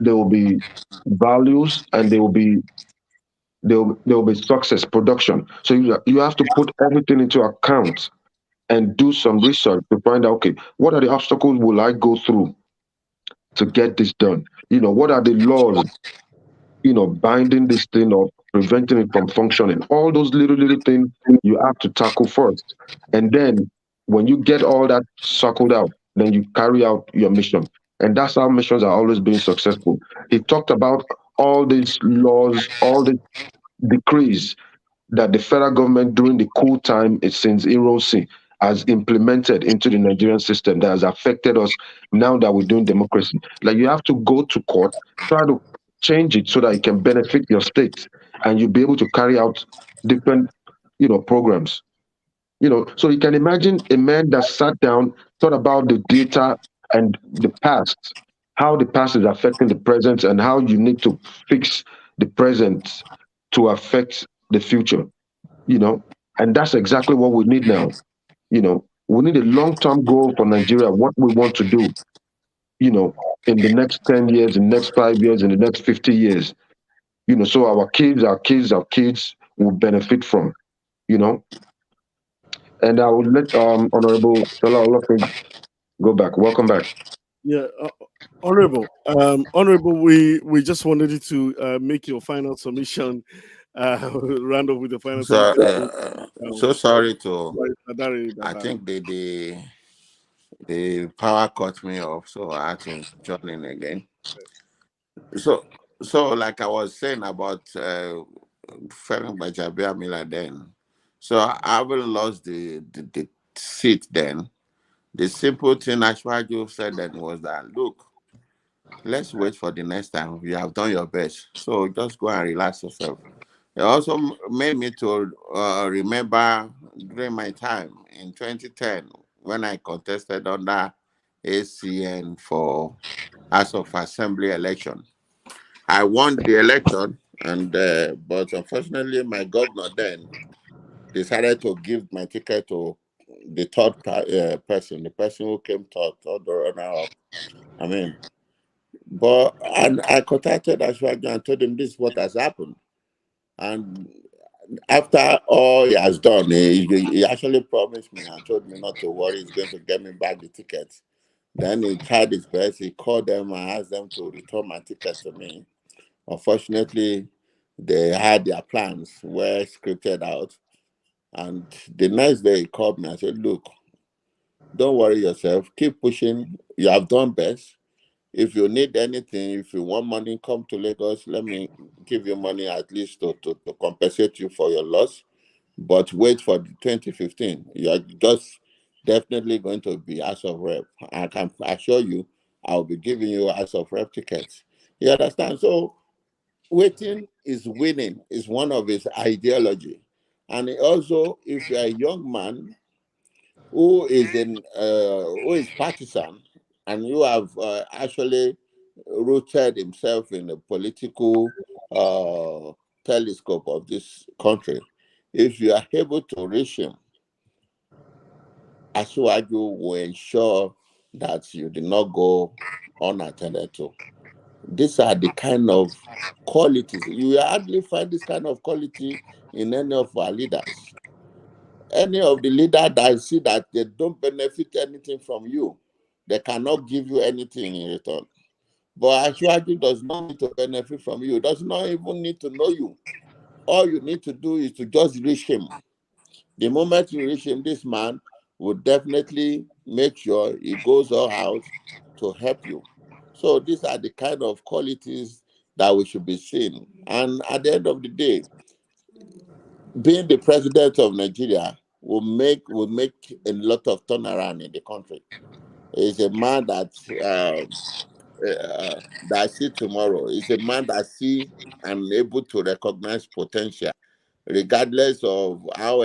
there will be values, and there will be success production. So you have to put everything into account and do some research to find out, okay, what are the obstacles will I go through to get this done? What are the laws, binding this thing or preventing it from functioning? All those little things you have to tackle first. And then when you get all that circled out, then you carry out your mission. And that's how missions are always being successful. He talked about all these laws, all the decrees that the federal government during the cool time since Erosi has implemented into the Nigerian system that has affected us now that we're doing democracy. Like you have to go to court, try to change it so that it can benefit your state and you'll be able to carry out different, programs. So you can imagine a man that sat down, thought about the data and the past, how the past is affecting the present and how you need to fix the present to affect the future, you know, and that's exactly what we need now. We need a long-term goal for Nigeria, what we want to do, you know, in the next 10 years, in the next 5 years, in the next 50 years, so our kids will benefit from, you know. And I would let Honorable Shola Olofin go back. Welcome back. Yeah, honorable. We just wanted you to make your final submission. Round up with the final So, submission. so sorry to. I That think the power cut me off, so I had to join in again. So, like I was saying about Femi Gbajabiamila then. So I haven't lost the seat then. The simple thing Ashwaju said then was that, look, let's wait for the next time. You have done your best. So just go and relax yourself. It also made me to remember during my time in 2010 when I contested under ACN for House of Assembly election. I won the election, and but unfortunately, my governor then decided to give my ticket to the third person, the person who came third runner up. I mean, but and I contacted Ashwaju and told him this is what has happened. And after all he has done, he actually promised me and told me not to worry, he's going to get me back the tickets. Then he tried his best. He called them and asked them to return my ticket to me. Unfortunately, they had their plans were scripted out. And the next day he called me and said, look, don't worry yourself, keep pushing. You have done best. If you need anything, if you want money, come to Lagos. Let me give you money at least to compensate you for your loss. But wait for the 2015. You are just definitely going to be House of Rep. I can assure you, I'll be giving you House of Rep tickets. You understand? So waiting is winning is one of his ideology. And also, if you're a young man who is partisan and you have actually rooted himself in the political uh, telescope of this country, if you are able to reach him, Asiwaju will ensure that you did not go unattended to. These are the kind of qualities. You will hardly find this kind of quality in any of our leaders. Any of the leaders that see that they don't benefit anything from you, they cannot give you anything in return. But Ashwaju does not need to benefit from you, does not even need to know you. All you need to do is to just reach him. The moment you reach him, this man will definitely make sure he goes all out to help you. So these are the kind of qualities that we should be seeing. And at the end of the day, being the president of Nigeria will make a lot of turnaround in the country. He's a man that see tomorrow. He's a man that see and able to recognize potential, regardless of how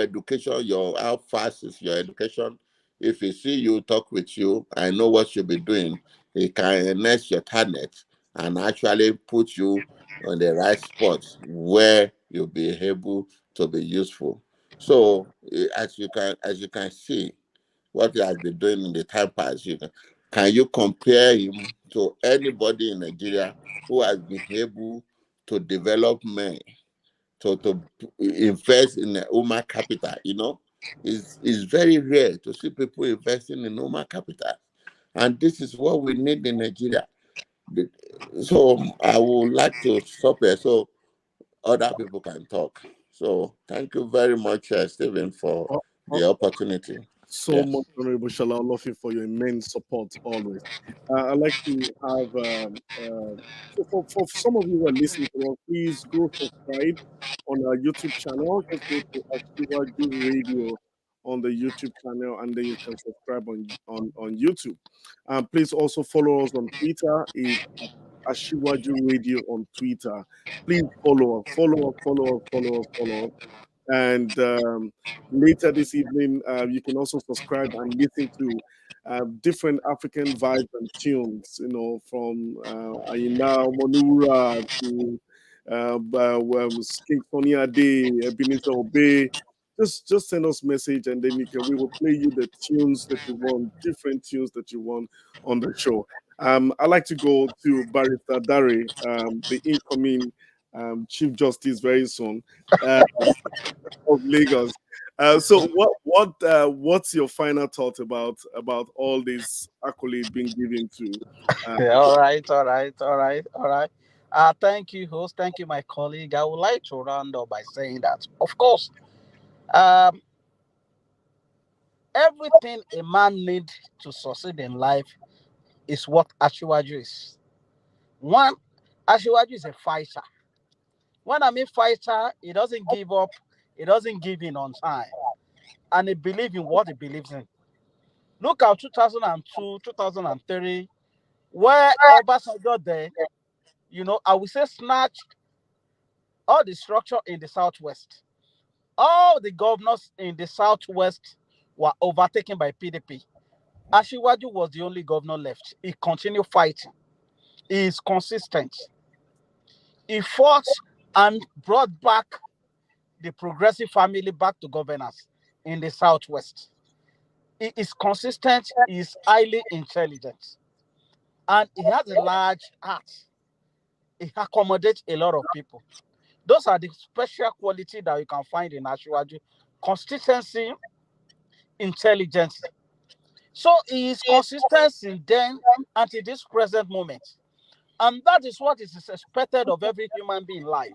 fast is your education. If he see you, talk with you, I know what you'll be doing. He can enhance your talent and actually put you on the right spot where you'll be able to be useful. So as you can see, what he has been doing in the time past, can you compare him to anybody in Nigeria who has been able to develop men, to invest in the human capital? It's very rare to see people investing in human capital, and this is what we need in Nigeria. So I would like to stop here so other people can talk. So thank you very much, Stephen, for the opportunity. So Yes. much, Honorable Shala Olofi, for your immense support always. I'd like to have, for some of you who are listening to us, please go subscribe on our YouTube channel. Just go to Ashiwaju Radio on the YouTube channel, and then you can subscribe on YouTube. Please also follow us on Twitter. It's Ashiwaju Radio on Twitter. Please follow us, follow us, follow us, follow us, follow us. And later this evening, you can also subscribe and listen to different African vibes and tunes, from Aina Monura to King Tony Ade, Ebenezer Obey. Just send us message, and then we will play you the tunes that you want, different tunes that you want on the show. I'd like to go to Barrister Dare, the incoming Chief Justice very soon. Of Lagos. So what's your final thought about all this accolade being given to? All right, all right, all right, all right. Thank you, host. Thank you, my colleague. I would like to round up by saying that, of course, um, everything a man needs to succeed in life is what Ashiwaju is. One, Ashiwaju is a fighter. When I mean fighter, he doesn't give up, he doesn't give in on time, and he believes in what he believes in. Look at 2002, 2003, where Obasanjo there, I would say snatched all the structure in the Southwest. All the governors in the Southwest were overtaken by PDP. Ashiwaju was the only governor left. He continued fighting. He is consistent. He fought and brought back the progressive family back to governance in the Southwest. He is consistent, he is highly intelligent, and he has a large heart. He accommodates a lot of people. Those are the special quality that you can find in Ashiwaju. Consistency, intelligence. So he is consistency then until this present moment. And that is what is expected of every human being in life.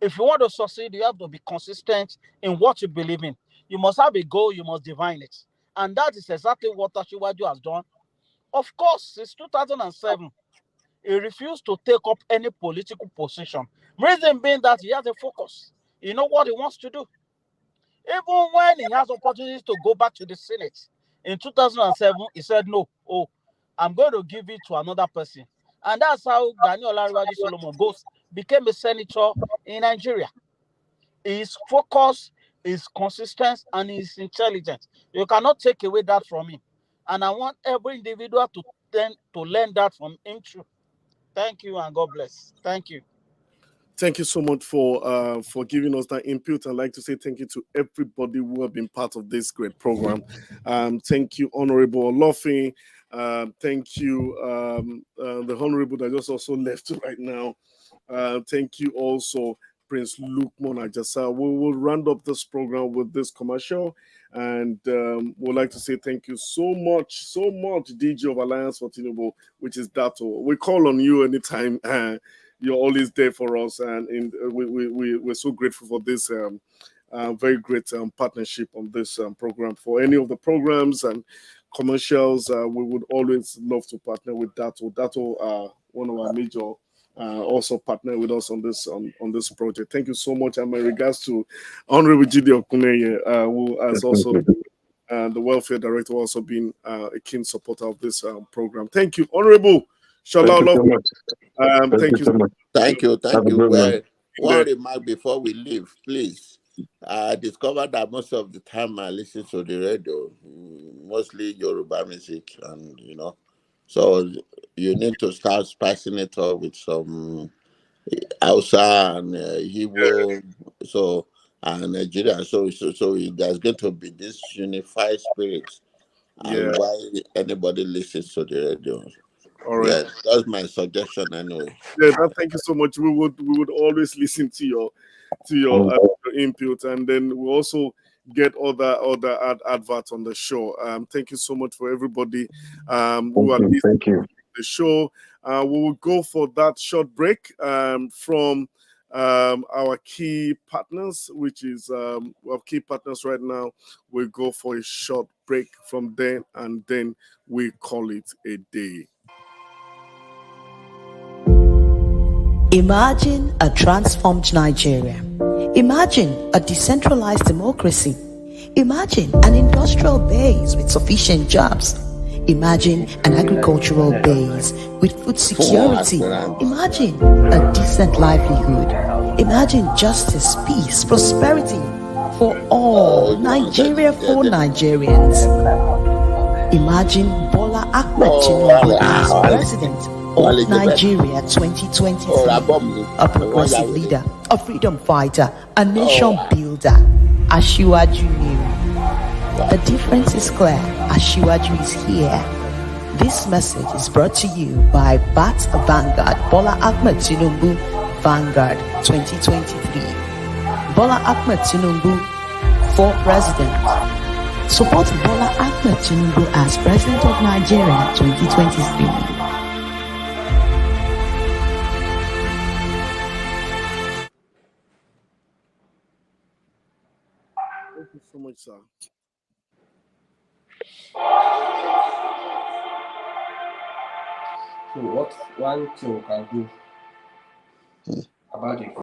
If you want to succeed, you have to be consistent in what you believe in. You must have a goal, you must define it. And that is exactly what Ashiwaju has done. Of course, since 2007, he refused to take up any political position. Reason being that he has a focus. You know what he wants to do. Even when he has opportunities to go back to the Senate in 2007, he said, no, I'm going to give it to another person. And that's how Gani Olariwaju Solomon became a senator in Nigeria. His focus, his consistent, and his intelligence. You cannot take away that from him. And I want every individual to learn that from him too. Thank you and God bless. Thank you. Thank you so much for giving us that input. I'd like to say thank you to everybody who have been part of this great program. Thank you, Honorable Olofi. Thank you, the Honorable that just also left right now. Thank you also, Prince Luke Monajasa. We will round up this program with this commercial, and we'd like to say thank you so much, DJ of Alliance for Tinubu, which is Dato. We call on you anytime. You're always there for us, and we're so grateful for this very great partnership on this program. For any of the programs and commercials, we would always love to partner with Dato. Dato, one of our major, also partner with us on this project. Thank you so much, and my regards to Honorable Gidi Okuneye, who has also the welfare director, also been a keen supporter of this program. Thank you, Honorable Shala. Thank you so much. Thank you. Well, one Yeah. remark before we leave, please. I discovered that most of the time I listen to the radio, mostly Yoruba music, and so you need to start spicing it up with some Hausa and Igbo, and Nigeria. So there's going to be this unified spirit, and why anybody listens to the radio. All right. Yeah, that's my suggestion anyway. Yeah, thank you so much. We would always listen to your input, and then we also get other adverts on the show. Thank you so much for everybody who are listening to the show. We will go for that short break from our key partners, which is we have key partners right now. We'll go for a short break from there, and then we call it a day. Imagine a transformed Nigeria. Imagine a decentralized democracy. Imagine an industrial base with sufficient jobs. Imagine an agricultural base with food security. Imagine a decent livelihood. Imagine justice, peace, prosperity for all. Nigeria for Nigerians. Imagine Bola Ahmed Tinubu as president of Nigeria 2023, a progressive leader, a freedom fighter, a nation builder. Asiwaju knew. The difference is clear. Asiwaju is here. This message is brought to you by BAT Vanguard, Bola Ahmed Tinubu Vanguard 2023. Bola Ahmed Tinubu for president. Support Bola Ahmed Tinubu as president of Nigeria 2023. Thank you so much, sir. So what one thing we can do about it?